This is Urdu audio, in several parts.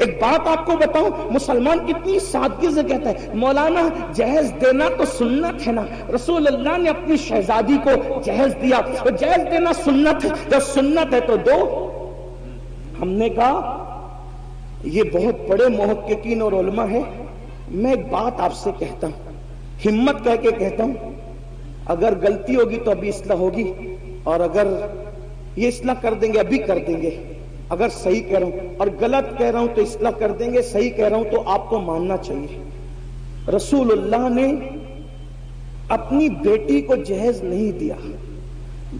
ایک بات آپ کو بتاؤں، مسلمان کتنی سادگی سے کہتا ہے مولانا جہیز دینا تو سنت ہے نا، رسول اللہ نے اپنی شہزادی کو جہیز دیا، تو جہیز دینا سنت ہے، جب سنت ہے تو دو۔ ہم نے کہا یہ بہت بڑے محققین اور علماء ہیں، میں ایک بات آپ سے کہتا ہوں، ہمت کہہ کے کہتا ہوں، اگر غلطی ہوگی تو ابھی اصلاح ہوگی، اور اگر یہ اصلاح کر دیں گے ابھی کر دیں گے، اگر صحیح کہہ رہا ہوں اور غلط کہہ رہا ہوں تو اصلاح کر دیں گے، صحیح کہہ رہا ہوں تو آپ کو ماننا چاہیے۔ رسول اللہ نے اپنی بیٹی کو جہیز نہیں دیا،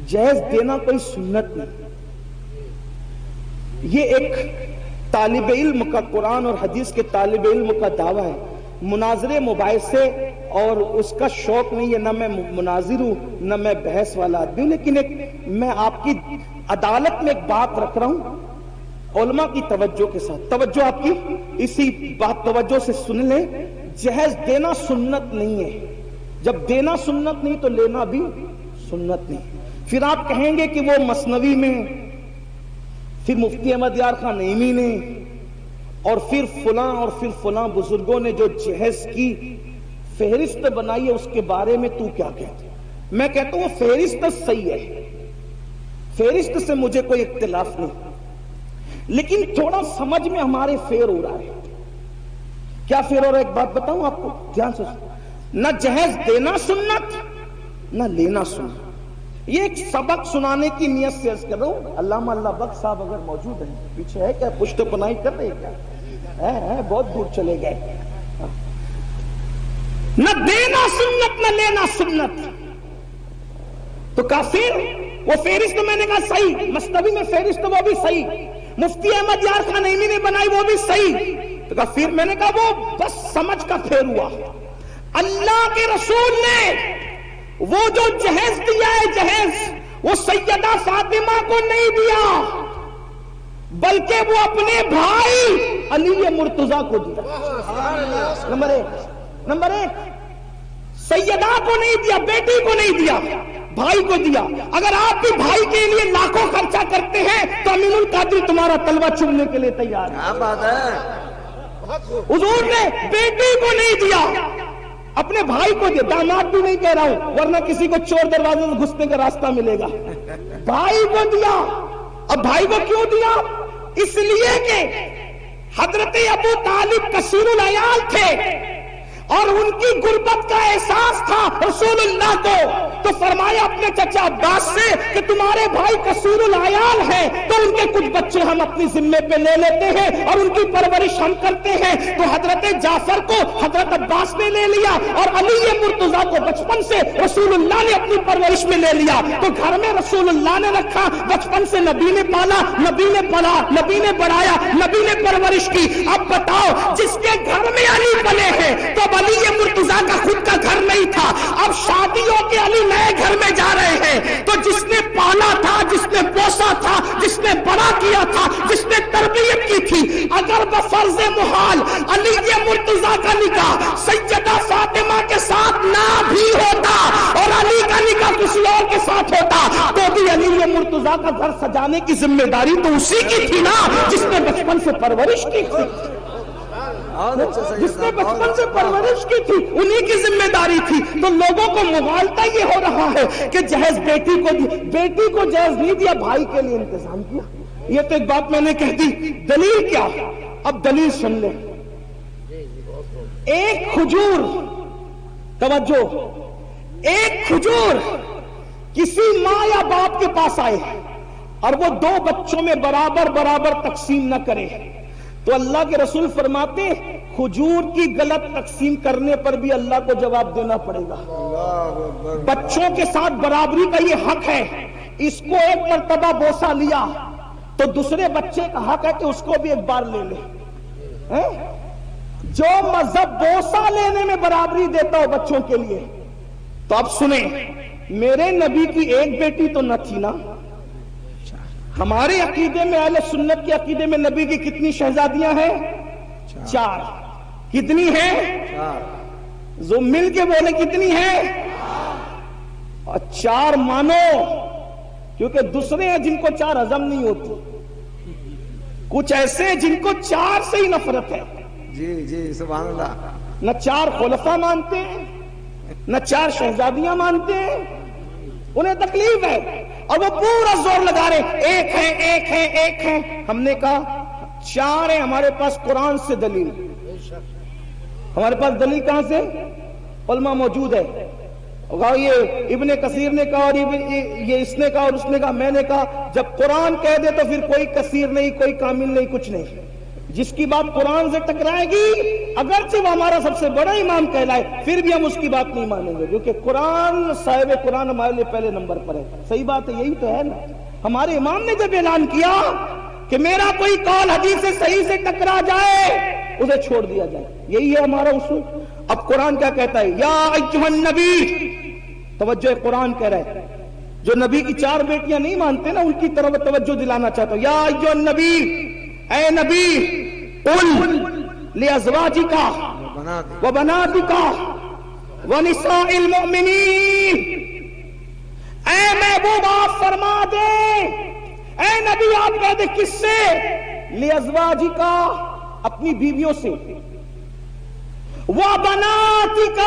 جہیز دینا کوئی سنت نہیں، یہ ایک طالب علم کا، قرآن اور حدیث کے طالب علم کا دعویٰ ہے، مناظرے مباحثے اور اس کا شوق نہیں ہے، نہ میں مناظر ہوں نہ میں بحث والا آدمی ہوں، لیکن میں آپ کی عدالت میں ایک بات رکھ رہا ہوں علماء کی توجہ کے ساتھ، توجہ آپ کی اسی بات توجہ سے سن لیں، جہیز دینا سنت نہیں ہے، جب دینا سنت نہیں تو لینا بھی سنت نہیں۔ پھر آپ کہیں گے کہ وہ مثنوی میں، پھر مفتی احمد یار خان نعیمی نے، اور پھر فلاں اور پھر فلاں بزرگوں نے جو جہیز کی فہرست بنائی ہے اس کے بارے میں تو کیا کہتے؟ میں کہتا ہوں وہ فہرست صحیح ہے، فہرست سے مجھے کوئی اختلاف نہیں، لیکن تھوڑا سمجھ میں ہمارے فیر ہو رہا ہے۔ کیا فیر ہو رہا ہے؟ ایک بات بتاؤں آپ کو دھیان سے، نہ جہیز دینا سنت نہ لینا سنت، یہ ایک سبق سنانے کی نیت سے عرض کر رہا ہوں۔ علامہ اللہ بخش صاحب اگر موجود ہیں، پیچھے ہے کیا؟ پشت پناہی کر رہے کیا؟ ہے بہت دور چلے گئے۔ نہ دینا سنت نہ لینا سنت، تو کافر وہ فہرست میں نے کہا صحیح، مصنوی میں فہرست وہ بھی صحیح، مفتی احمد یار خان نعیمی نے بنائی وہ بھی صحیح، تو کافر میں نے کہا وہ بس سمجھ کا پھیر ہوا۔ اللہ کے رسول نے وہ جو جہیز دیا ہے، جہیز وہ سیدہ فاطمہ کو نہیں دیا، بلکہ وہ اپنے بھائی علی مرتضیٰ کو دیا۔ نمبر ایک سیدہ کو نہیں دیا، بیٹی کو نہیں دیا، بھائی کو دیا۔ اگر آپ بھی بھائی کے لیے لاکھوں خرچہ کرتے ہیں تو امین القادری تمہارا تلوہ چومنے کے لیے تیار ہے۔ کیا بات ہے! حضور نے بیٹی کو نہیں دیا، اپنے بھائی کو دیا، داماد بھی نہیں کہہ رہا ہوں ورنہ کسی کو چور دروازے سے گھسنے کا راستہ ملے گا، بھائی کو دیا۔ اب بھائی کو کیوں دیا؟ اس لیے کہ حضرت ابو طالب کثیر العیال تھے اور ان کی غربت کا احساس تھا رسول اللہ کو، تو فرمایا اپنے چچا عباس سے کہ تمہارے بھائی کثیر العیال ہیں تو ان کے کچھ بچے ہم اپنی ذمے پہ لے لیتے ہیں اور ان کی پرورش ہم کرتے ہیں۔ تو حضرت جعفر کو حضرت عباس نے لے لیا اور علی مرتضیٰ کو بچپن سے رسول اللہ نے اپنی پرورش میں لے لیا، تو گھر میں رسول اللہ نے رکھا، بچپن سے نبی نے پالا، نبی نے پلا، نبی نے بڑھایا، نبی نے پرورش کی۔ اب بتاؤ جس کے گھر میں علی پلے ہیں تو علی مرتضیٰ کا خود کا گھر نہیں تھا، اب شادیوں کے علی نئے گھر میں جا رہے ہیں، تو جس نے پالا تھا، جس نے پوسا تھا، جس نے بڑا کیا تھا، جس نے تربیت کی تھی، اگر بفرض محال علی مرتضیٰ کا نکاح سیدہ فاطمہ کے ساتھ نہ بھی ہوتا اور علی کا نکاح کسی اور کے ساتھ ہوتا تو بھی علی مرتضیٰ کا گھر سجانے کی ذمہ داری تو اسی کی تھی نا، جس نے بچپن سے پرورش کی تھی، جس نے بچپن سے پرورش کی تھی، انہی کی ذمہ داری تھی۔ تو لوگوں کو مغالطہ یہ ہو رہا ہے کہ جہیز بیٹی کو دی، بیٹی کو جہیز نہیں دیا، بھائی کے لیے انتظام کیا۔ یہ تو ایک بات میں نے کہہ دی، دلیل کیا؟ اب دلیل سن لیں۔ ایک کھجور، توجہ، ایک کھجور کسی ماں یا باپ کے پاس آئے اور وہ دو بچوں میں برابر برابر تقسیم نہ کرے تو اللہ کے رسول فرماتے کھجور کی غلط تقسیم کرنے پر بھی اللہ کو جواب دینا پڑے گا۔ بچوں کے ساتھ برابری کا یہ حق ہے، اس کو ایک مرتبہ بوسہ لیا تو دوسرے بچے کا حق ہے کہ اس کو بھی ایک بار لے لے۔ جو مذہب بوسہ لینے میں برابری دیتا ہو بچوں کے لیے، تو اب سنیں، میرے نبی کی ایک بیٹی تو نہ تھی نا، ہمارے عقیدے میں اہل سنت کے عقیدے میں نبی کی کتنی شہزادیاں ہیں؟ 4۔ کتنی ہیں؟ جو مل کے بولے کتنی ہیں؟ اور 4 مانو، کیونکہ دوسرے ہیں جن کو 4 ہضم نہیں ہوتی۔ کچھ ایسے جن کو 4 سے ہی نفرت ہے. جی سبحان اللہ. نہ 4 خلفاء مانتے ہیں، نہ 4 شہزادیاں مانتے ہیں، انہیں تکلیف ہے اور وہ پورا زور لگا رہے ایک ہے ایک ہے ایک ہے. ہم نے کہا 4 ہیں، ہمارے پاس قرآن سے دلیل. ہمارے پاس دلیل کہاں سے؟ علماء موجود ہے. یہ ابن کثیر نے کہا اور یہ اس نے کہا اور اس نے کہا، میں نے کہا جب قرآن کہہ دے تو پھر کوئی کثیر نہیں، کوئی کامل نہیں، کچھ نہیں. جس کی بات قرآن سے ٹکرائے گی اگرچہ وہ ہمارا سب سے بڑا امام کہلائے پھر بھی ہم اس کی بات نہیں مانیں گے، کیونکہ قرآن صاحب قرآن ہمارے لیے پہلے نمبر پر ہے. صحیح بات ہے، یہی تو ہے نا. ہمارے امام نے جب اعلان کیا کہ میرا کوئی قول حدیث سے صحیح سے ٹکرا جائے اسے چھوڑ دیا جائے، یہی ہے ہمارا اصول. اب قرآن کیا کہتا ہے؟ یا ایھا النبی، توجہ قرآن کہہ رہا ہے. جو نبی کی 4 بیٹیاں نہیں مانتے نا ان کی طرف توجہ دلانا چاہتا ہوں. یا ایھا النبی، اے نبی، قل لازواجک وبناتک ونساء المؤمنین، اے محبوب آپ فرما دے، اے نبی آپ کہہ دے کس سے؟ لازواجک، اپنی بیویوں سے، وبناتک،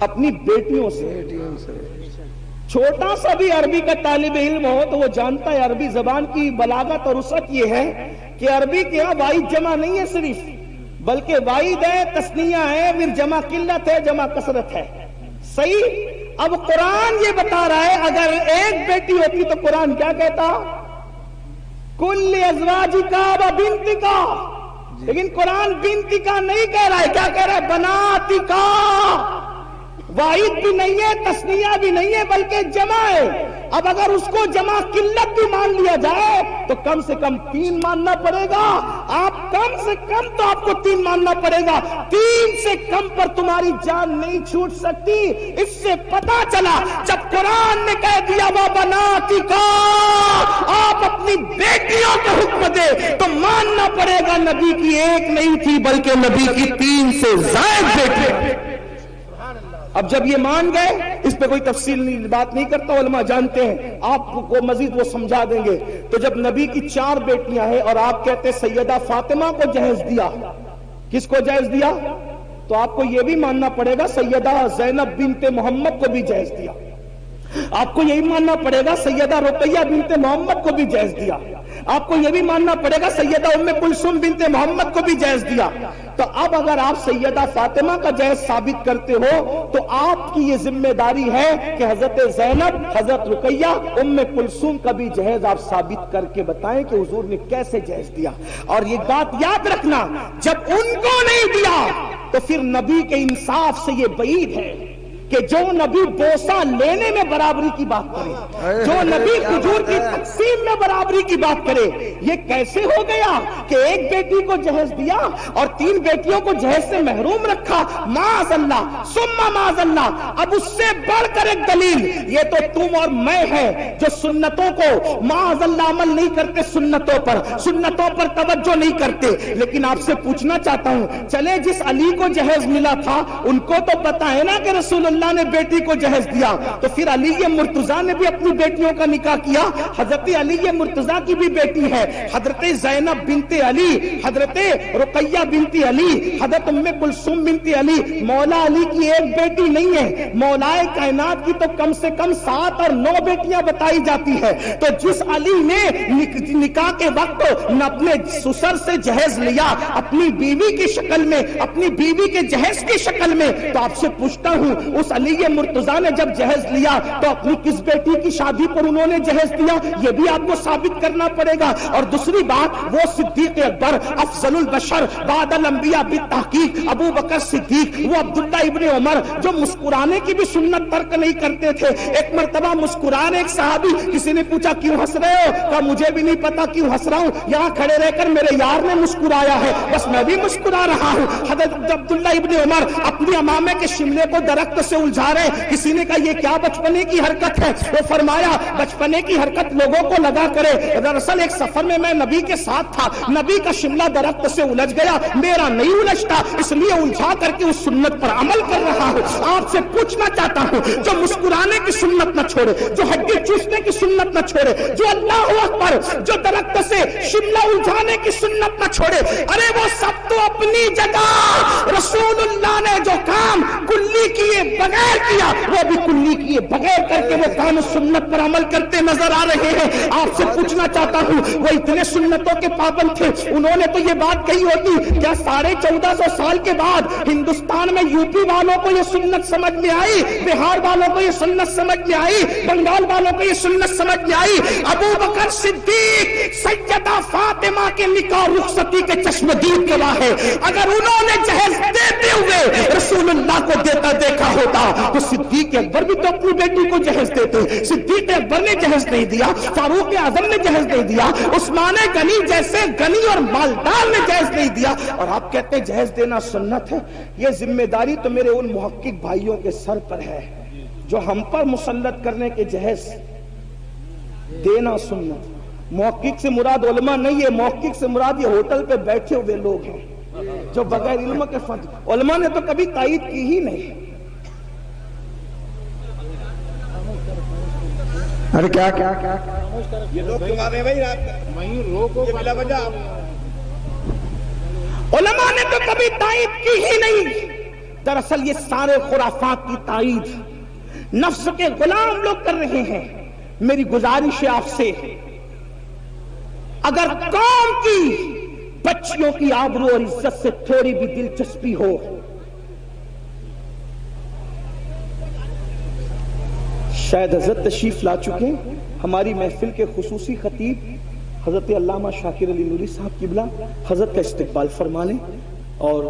اپنی بیٹیوں سے. چھوٹا سا بھی عربی کا طالب علم ہو تو وہ جانتا ہے عربی زبان کی بلاغت اور وسعت یہ ہے کہ عربی کے یہاں واحد جمع نہیں ہے صرف، بلکہ واحد ہے، تثنیہ ہے، پھر جمع قلت ہے، جمع کثرت ہے. صحیح. اب قرآن یہ بتا رہا ہے اگر ایک بیٹی ہوتی تو قرآن کیا کہتا؟ کل ازواجکا و بنتکا. لیکن قرآن بنتکا نہیں کہہ رہا ہے، کیا کہہ رہا ہے؟ بناتکا. واحد بھی نہیں ہے، تثنیہ بھی نہیں ہے، بلکہ جمع ہے. اب اگر اس کو جمع قلت بھی مان لیا جائے تو کم سے کم 3 ماننا پڑے گا. آپ کم سے کم تو آپ کو 3 ماننا پڑے گا. 3 سے کم پر تمہاری جان نہیں چھوٹ سکتی. اس سے پتا چلا جب قرآن نے کہہ دیا وہ بناتکا، آپ اپنی بیٹیوں کو حکم دے تو ماننا پڑے گا نبی کی 1 نہیں تھی بلکہ نبی کی 3 سے زائد بیٹی. اب جب یہ مان گئے، اس پہ کوئی تفصیل بات نہیں کرتا، علماء جانتے ہیں، آپ کو مزید وہ سمجھا دیں گے. تو جب نبی کی 4 بیٹیاں ہیں اور آپ کہتے سیدہ فاطمہ کو جہیز دیا، کس کو جہیز دیا؟ تو آپ کو یہ بھی ماننا پڑے گا سیدہ زینب بنت محمد کو بھی جہیز دیا. آپ کو یہی ماننا پڑے گا سیدہ رقیہ بنت محمد کو بھی جہیز دیا. آپ کو یہ بھی ماننا پڑے گا سیدہ ام کلثوم بنت محمد کو بھی جہیز دیا. تو اب اگر آپ سیدہ فاطمہ کا جہیز ثابت کرتے ہو تو آپ کی یہ ذمہ داری ہے کہ حضرت زینب، حضرت رقیہ، ام کلثوم کا بھی جہیز آپ ثابت کر کے بتائیں کہ حضور نے کیسے جہیز دیا. اور یہ بات یاد رکھنا، جب ان کو نہیں دیا تو پھر نبی کے انصاف سے یہ بعید ہے کہ جو نبی بوسہ لینے میں برابری کی بات کرے، جو نبی کھجور کی تقسیم میں برابری کی بات کرے. یہ کیسے ہو گیا کہ ایک بیٹی کو جہیز دیا اور 3 بیٹیوں کو جہیز سے محروم رکھا؟ معاذ اللہ ثم معاذ اللہ. اب اس سے بڑھ کر ایک دلیل یہ تو تم اور میں ہے جو سنتوں کو معاذ اللہ عمل نہیں کرتے، سنتوں پر توجہ نہیں کرتے. لیکن آپ سے پوچھنا چاہتا ہوں، چلے جس علی کو جہیز ملا تھا ان کو تو پتا ہے نا کہ رسول اللہ نے بیٹی کو جہیز دیا، تو پھر علی مرتضیٰ نے بھی اپنی بیٹیوں کا نکاح کیا. حضرت علی مرتضیٰ کی بھی بیٹی ہے، حضرت زینب بنت علی، حضرت رقیہ بنت علی، حضرت ام کلثوم بنت علی. مولا علی کی ایک بیٹی نہیں ہے، مولا کائنات کی تو کم سے کم 7 اور 9 بیٹیاں بتائی جاتی ہے. تو جس علی نے نکاح کے وقت اپنے سسر سے جہیز لیا اپنی بیوی کی شکل میں، اپنی بیوی کے جہیز کی شکل میں، تو آپ سے پوچھتا ہوں اس علی مرتضیٰ نے جب جہیز لیا تو اپنی کس بیٹی کی شادی پر انہوں نے جہیز دیا؟ یہ بھی آپ کو ثابت کرنا پڑے گا. اور دوسری بات، وہ صدیق اکبر افضل البشر بعد الانبیاء بالتحقیق ابو بکر صدیق، وہ عبداللہ ابن عمر جو مسکرانے کی بھی سنت ترک نہیں کرتے تھے. ایک مرتبہ مسکران ایک صحابی، کسی نے پوچھا کیوں ہنس رہے ہو؟ کہا مجھے بھی نہیں پتا کیوں ہنس رہا ہوں، یہاں کھڑے رہ کر میرے یار نے مسکرایا ہے بس میں بھی مسکرا رہا ہوں. حضرت عبداللہ ابن عمر اپنی امامے کے شملے کو درخت سے الجھا رہے. کسی نے کہا یہ کیا بچپنے کی حرکت ہے؟ وہ فرمایا بچپنے کی حرکت لوگوں کو لگا کرے. دراصل ایک سفر میں نبی کے ساتھ تھا, نبی کا شملہ درخت سے الجھ گیا, میرا نہیں الجھتا, اس لیے الجھا کر کے اس سنت پر عمل کر رہا ہوں. آپ سے پوچھنا چاہتا ہوں, جو مسکرانے کی سنت نہ چھوڑے, جو ہڈی چوسنے کی سنت نہ چھوڑے, جو اللہ اکبر, جو درخت سے شملہ الجھانے کی سنت نہ چھوڑے, ارے وہ سب تو اپنی جگہ رسول اللہ نے جو کام کلی کیے بغیر کیا, وہ بھی کلی کیے بغیر کر کے وہ کام سنت پر عمل کرتے نظر آ رہے ہیں. آپ سے پوچھنا چاہتا ہوں, وہ اتنے سنتوں کے پابند تھے, انہوں نے تو یہ بات کہی ہوتی کیا 1450 سال کے بعد ہندوستان میں یو پی والوں کو یہ سنت سمجھ میں آئی, بہار والوں کو یہ سنت سمجھ میں آئی, بنگال والوں کو یہ سنت سمجھ میں آئی؟ ابو بکر صدیق سیدہ فاطمہ کے نکاح رخصتی کے چشمدید گواہ ہے. اگر انہوں نے جہیز دیتے ہوئے رسول اللہ کو دیتا دیکھا ہوتا تو صدیق اکبر بھی تو اپنی بیٹی کو جہیز دیتے. صدیق اکبر نے جہیز نہیں دیا, فاروق اعظم نے جہیز نہیں دیا, عثمان غنی جیسے غنی اور مالدار نے جہیز نہیں دیا, اور آپ کہتے ہیں جہیز دینا سنت ہے. یہ ذمہ داری تو میرے ان محقق بھائیوں کے سر پر ہے جو ہم پر مسلط کرنے کے جہیز دینا سنت. محقق سے مراد علماء نہیں ہے, محقق سے مراد یہ ہوٹل پہ بیٹھے ہوئے لوگ ہیں جو بغیر علم کے فتوی, علماء نے تو کبھی تائید کی ہی نہیں. ارے کیا کیا کیا یہ لوگ کیوں آ رہے ہیں بھائی وہیں روکو بلا وجہ. علماء نے تو کبھی تائید کی ہی نہیں. دراصل یہ سارے خرافات کی تائید نفس کے غلام لوگ کر رہے ہیں. میری گزارش ہے آپ سے, اگر قوم کی بچیوں کی آبرو اور عزت سے تھوڑی بھی دلچسپی ہو, شاید حضرت تشریف لا چکے ہماری محفل کے خصوصی خطیب حضرت علامہ شاکر علی نوری صاحب قبلہ حضرت کا استقبال فرما لیں, اور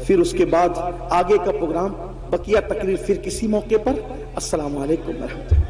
پھر اس کے بعد آگے کا پروگرام بقیہ تقریر پھر کسی موقع پر. السلام علیکم ورحمۃ اللہ.